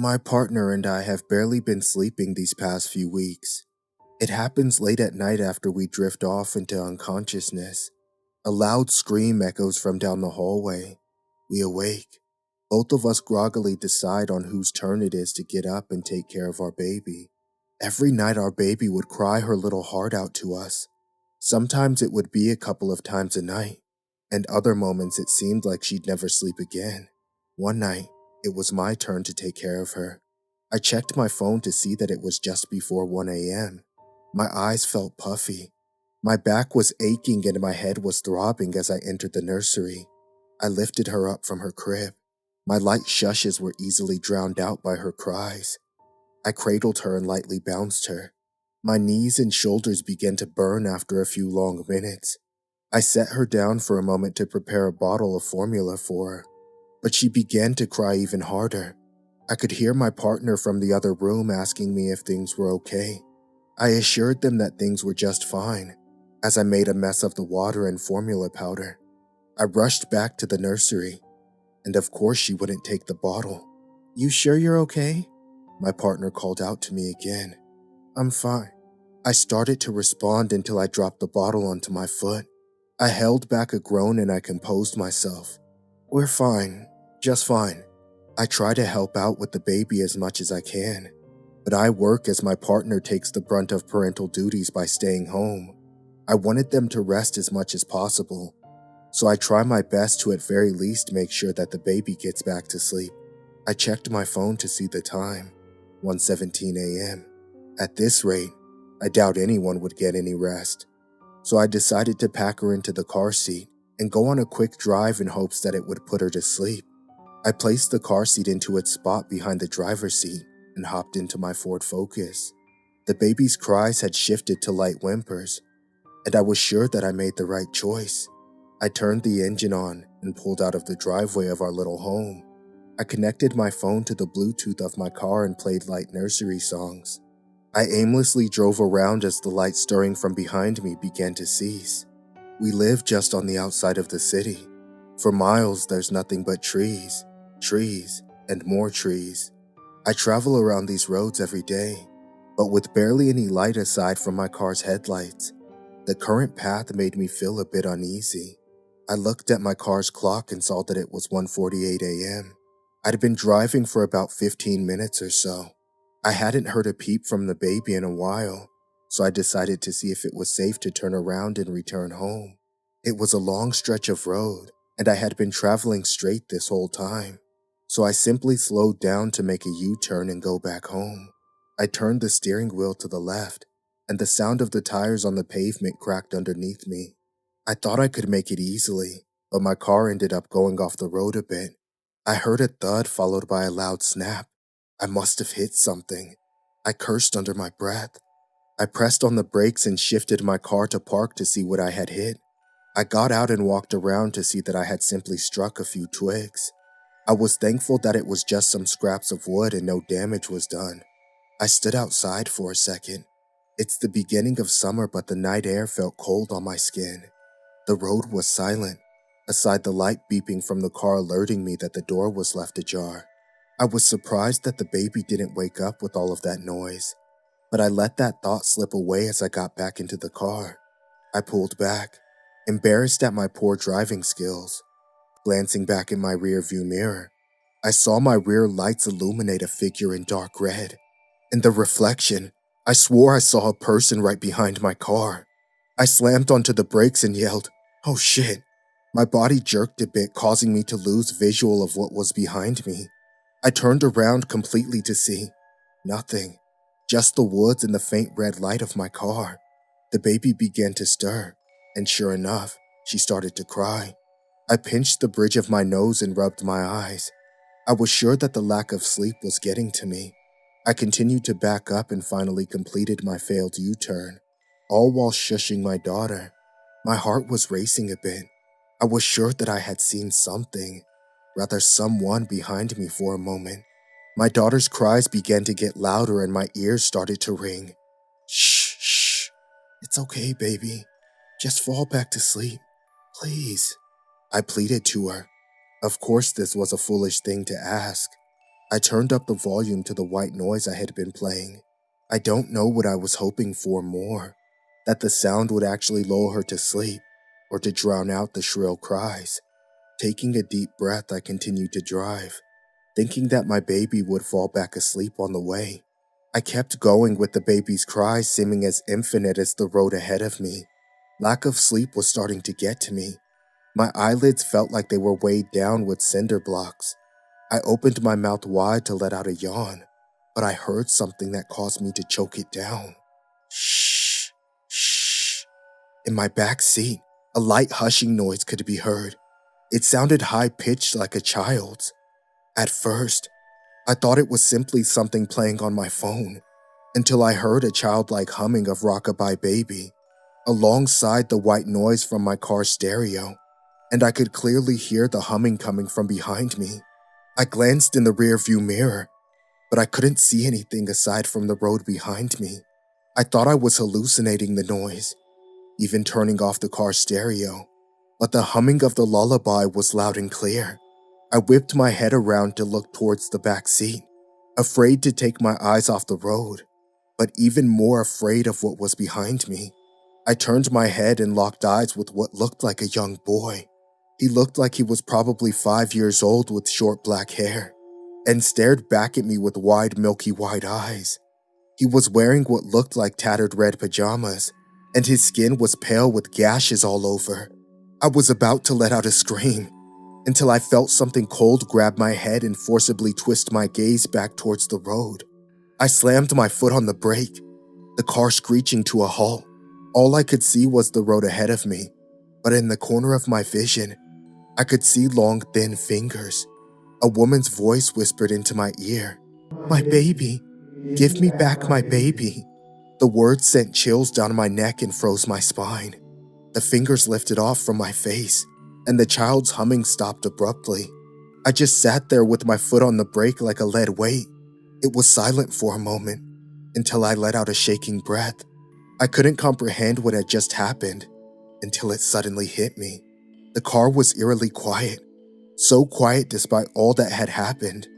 My partner and I have barely been sleeping these past few weeks. It happens late at night after we drift off into unconsciousness. A loud scream echoes from down the hallway. We awake. Both of us groggily decide on whose turn it is to get up and take care of our baby. Every night our baby would cry her little heart out to us. Sometimes it would be a couple of times a night, and other moments it seemed like she'd never sleep again. One night, it was my turn to take care of her. I checked my phone to see that it was just before 1 a.m. My eyes felt puffy. My back was aching and my head was throbbing as I entered the nursery. I lifted her up from her crib. My light shushes were easily drowned out by her cries. I cradled her and lightly bounced her. My knees and shoulders began to burn after a few long minutes. I set her down for a moment to prepare a bottle of formula for her, but she began to cry even harder. I could hear my partner from the other room asking me if things were okay. I assured them that things were just fine, as I made a mess of the water and formula powder. I rushed back to the nursery, and of course she wouldn't take the bottle. "You sure you're okay?" My partner called out to me again. "I'm fine." I started to respond until I dropped the bottle onto my foot. I held back a groan and I composed myself. "We're fine, just fine." I try to help out with the baby as much as I can, but I work as my partner takes the brunt of parental duties by staying home. I wanted them to rest as much as possible, so I try my best to at very least make sure that the baby gets back to sleep. I checked my phone to see the time, 1:17 a.m. At this rate, I doubt anyone would get any rest, so I decided to pack her into the car seat and go on a quick drive in hopes that it would put her to sleep. I placed the car seat into its spot behind the driver's seat and hopped into my Ford Focus. The baby's cries had shifted to light whimpers, and I was sure that I made the right choice. I turned the engine on and pulled out of the driveway of our little home. I connected my phone to the Bluetooth of my car and played light nursery songs. I aimlessly drove around as the light stirring from behind me began to cease. We live just on the outside of the city. For miles, there's nothing but trees, and more trees. I travel around these roads every day, but with barely any light aside from my car's headlights. The current path made me feel a bit uneasy. I looked at my car's clock and saw that it was 1:48 a.m. I'd been driving for about 15 minutes or so. I hadn't heard a peep from the baby in a while, so I decided to see if it was safe to turn around and return home. It was a long stretch of road, and I had been traveling straight this whole time, so I simply slowed down to make a U-turn and go back home. I turned the steering wheel to the left, and the sound of the tires on the pavement cracked underneath me. I thought I could make it easily, but my car ended up going off the road a bit. I heard a thud followed by a loud snap. I must have hit something. I cursed under my breath. I pressed on the brakes and shifted my car to park to see what I had hit. I got out and walked around to see that I had simply struck a few twigs. I was thankful that it was just some scraps of wood and no damage was done. I stood outside for a second. It's the beginning of summer, but the night air felt cold on my skin. The road was silent, aside the light beeping from the car alerting me that the door was left ajar. I was surprised that the baby didn't wake up with all of that noise, but I let that thought slip away as I got back into the car. I pulled back, embarrassed at my poor driving skills. Glancing back in my rearview mirror, I saw my rear lights illuminate a figure in dark red. In the reflection, I swore I saw a person right behind my car. I slammed onto the brakes and yelled, "Oh shit." My body jerked a bit, causing me to lose visual of what was behind me. I turned around completely to see nothing, just the woods and the faint red light of my car. The baby began to stir, and sure enough, she started to cry. I pinched the bridge of my nose and rubbed my eyes. I was sure that the lack of sleep was getting to me. I continued to back up and finally completed my failed U-turn, all while shushing my daughter. My heart was racing a bit. I was sure that I had seen something, rather someone behind me for a moment. My daughter's cries began to get louder and my ears started to ring. "Shh, shh. It's okay, baby. Just fall back to sleep, please," I pleaded to her. Of course, this was a foolish thing to ask. I turned up the volume to the white noise I had been playing. I don't know what I was hoping for more, that the sound would actually lull her to sleep, or to drown out the shrill cries. Taking a deep breath, I continued to drive, thinking that my baby would fall back asleep on the way. I kept going with the baby's cries seeming as infinite as the road ahead of me. Lack of sleep was starting to get to me. My eyelids felt like they were weighed down with cinder blocks. I opened my mouth wide to let out a yawn, but I heard something that caused me to choke it down. Shh, shh. In my back seat, a light hushing noise could be heard. It sounded high-pitched like a child's. At first, I thought it was simply something playing on my phone, until I heard a childlike humming of Rockabye Baby, alongside the white noise from my car stereo, and I could clearly hear the humming coming from behind me. I glanced in the rearview mirror, but I couldn't see anything aside from the road behind me. I thought I was hallucinating the noise, even turning off the car stereo, but the humming of the lullaby was loud and clear. I whipped my head around to look towards the back seat, afraid to take my eyes off the road, but even more afraid of what was behind me. I turned my head and locked eyes with what looked like a young boy. He looked like he was probably 5 years old with short black hair, and stared back at me with wide milky white eyes. He was wearing what looked like tattered red pajamas, and his skin was pale with gashes all over. I was about to let out a scream, until I felt something cold grab my head and forcibly twist my gaze back towards the road. I slammed my foot on the brake, the car screeching to a halt. All I could see was the road ahead of me, but in the corner of my vision, I could see long, thin fingers. A woman's voice whispered into my ear, "My baby, give me back my baby." The words sent chills down my neck and froze my spine. The fingers lifted off from my face, and the child's humming stopped abruptly. I just sat there with my foot on the brake like a lead weight. It was silent for a moment, until I let out a shaking breath. I couldn't comprehend what had just happened, until it suddenly hit me. The car was eerily quiet, so quiet despite all that had happened.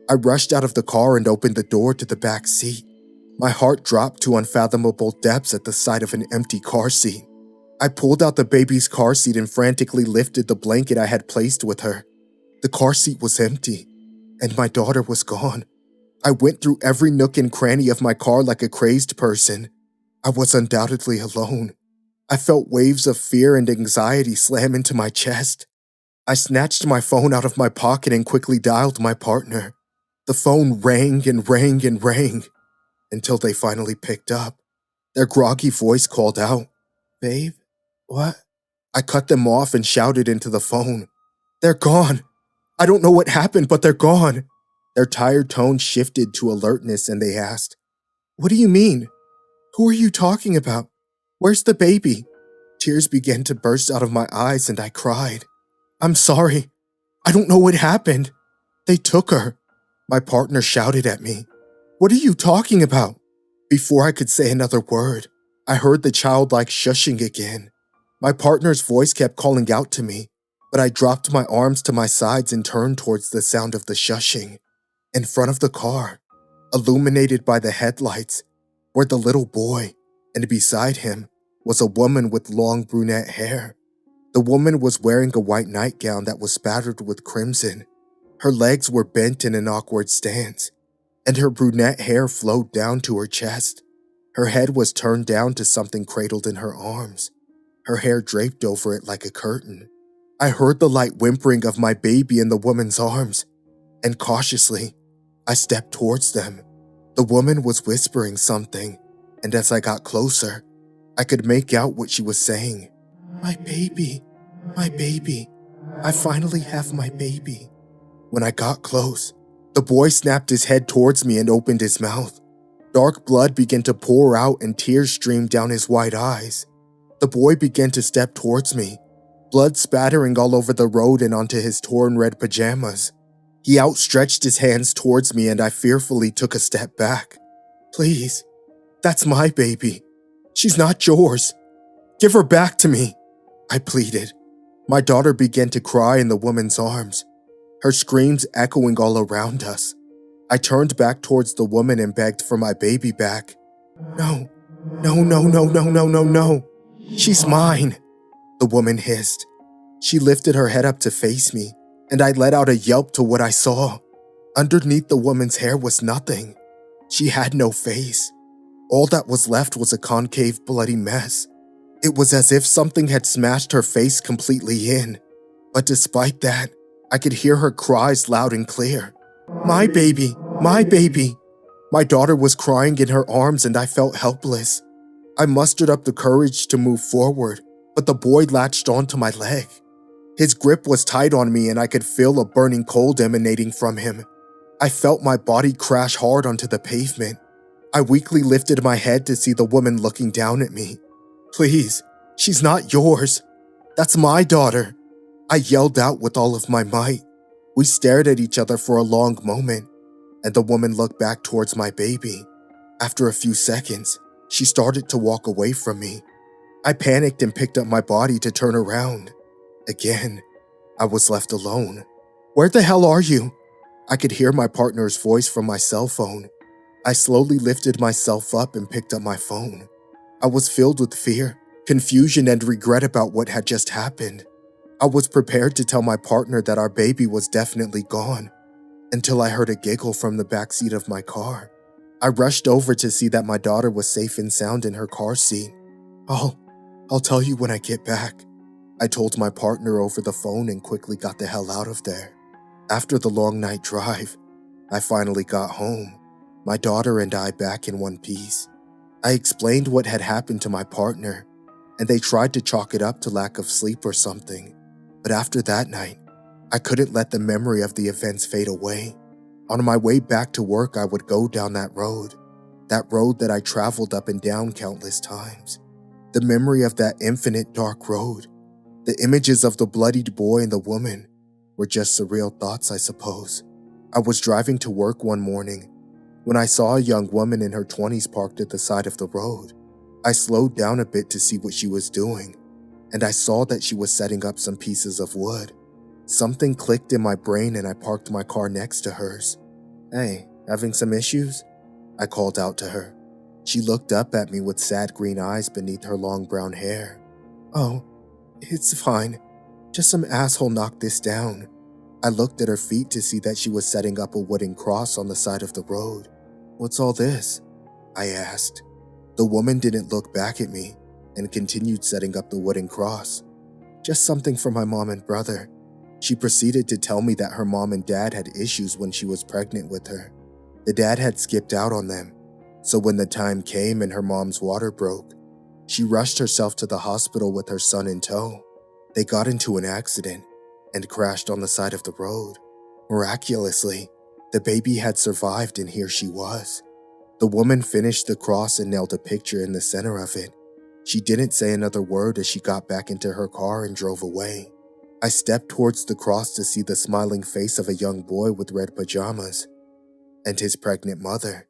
I rushed out of the car and opened the door to the back seat. My heart dropped to unfathomable depths at the sight of an empty car seat. I pulled out the baby's car seat and frantically lifted the blanket I had placed with her. The car seat was empty, and my daughter was gone. I went through every nook and cranny of my car like a crazed person. I was undoubtedly alone. I felt waves of fear and anxiety slam into my chest. I snatched my phone out of my pocket and quickly dialed my partner. The phone rang and rang and rang, until they finally picked up. Their groggy voice called out, "Babe, what?" I cut them off and shouted into the phone, "They're gone. I don't know what happened, but they're gone." Their tired tone shifted to alertness and they asked, "What do you mean? Who are you talking about? Where's the baby?" Tears began to burst out of my eyes and I cried, "I'm sorry. I don't know what happened. They took her." My partner shouted at me, "What are you talking about?" Before I could say another word, I heard the childlike shushing again. My partner's voice kept calling out to me, but I dropped my arms to my sides and turned towards the sound of the shushing. In front of the car, illuminated by the headlights, were the little boy, and beside him was a woman with long brunette hair. The woman was wearing a white nightgown that was spattered with crimson. Her legs were bent in an awkward stance, and her brunette hair flowed down to her chest. Her head was turned down to something cradled in her arms, her hair draped over it like a curtain. I heard the light whimpering of my baby in the woman's arms, and cautiously, I stepped towards them. The woman was whispering something, and as I got closer, I could make out what she was saying. My baby, I finally have my baby." When I got close, the boy snapped his head towards me and opened his mouth. Dark blood began to pour out and tears streamed down his wide eyes. The boy began to step towards me, blood spattering all over the road and onto his torn red pajamas. He outstretched his hands towards me and I fearfully took a step back. "Please, that's my baby. She's not yours. Give her back to me," I pleaded. My daughter began to cry in the woman's arms, her screams echoing all around us. I turned back towards the woman and begged for my baby back. No, no, no, no, no, no, no, no. She's mine, the woman hissed. She lifted her head up to face me, and I let out a yelp to what I saw. Underneath the woman's hair was nothing. She had no face. All that was left was a concave, bloody mess. It was as if something had smashed her face completely in. But despite that, I could hear her cries loud and clear. My baby, my baby. My daughter was crying in her arms and I felt helpless. I mustered up the courage to move forward, but the boy latched onto my leg. His grip was tight on me and I could feel a burning cold emanating from him. I felt my body crash hard onto the pavement. I weakly lifted my head to see the woman looking down at me. Please, she's not yours. That's my daughter. I yelled out with all of my might. We stared at each other for a long moment, and the woman looked back towards my baby. After a few seconds, she started to walk away from me. I panicked and picked up my body to turn around. Again, I was left alone. Where the hell are you? I could hear my partner's voice from my cell phone. I slowly lifted myself up and picked up my phone. I was filled with fear, confusion, and regret about what had just happened. I was prepared to tell my partner that our baby was definitely gone, until I heard a giggle from the backseat of my car. I rushed over to see that my daughter was safe and sound in her car seat. I'll tell you when I get back, I told my partner over the phone and quickly got the hell out of there. After the long night drive, I finally got home, my daughter and I back in one piece. I explained what had happened to my partner, and they tried to chalk it up to lack of sleep or something. But after that night, I couldn't let the memory of the events fade away. On my way back to work, I would go down that road that I traveled up and down countless times. The memory of that infinite dark road, the images of the bloodied boy and the woman, were just surreal thoughts, I suppose. I was driving to work one morning when I saw a young woman in her 20s parked at the side of the road. I slowed down a bit to see what she was doing, and I saw that she was setting up some pieces of wood. Something clicked in my brain and I parked my car next to hers. Hey, having some issues? I called out to her. She looked up at me with sad green eyes beneath her long brown hair. Oh, it's fine. Just some asshole knocked this down. I looked at her feet to see that she was setting up a wooden cross on the side of the road. What's all this? I asked. The woman didn't look back at me and continued setting up the wooden cross. Just something for my mom and brother. She proceeded to tell me that her mom and dad had issues when she was pregnant with her. The dad had skipped out on them, so when the time came and her mom's water broke, she rushed herself to the hospital with her son in tow. They got into an accident and crashed on the side of the road. Miraculously, the baby had survived and here she was. The woman finished the cross and nailed a picture in the center of it. She didn't say another word as she got back into her car and drove away. I stepped towards the cross to see the smiling face of a young boy with red pajamas and his pregnant mother.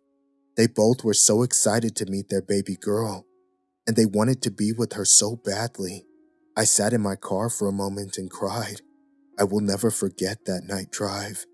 They both were so excited to meet their baby girl, and they wanted to be with her so badly. I sat in my car for a moment and cried. I will never forget that night drive.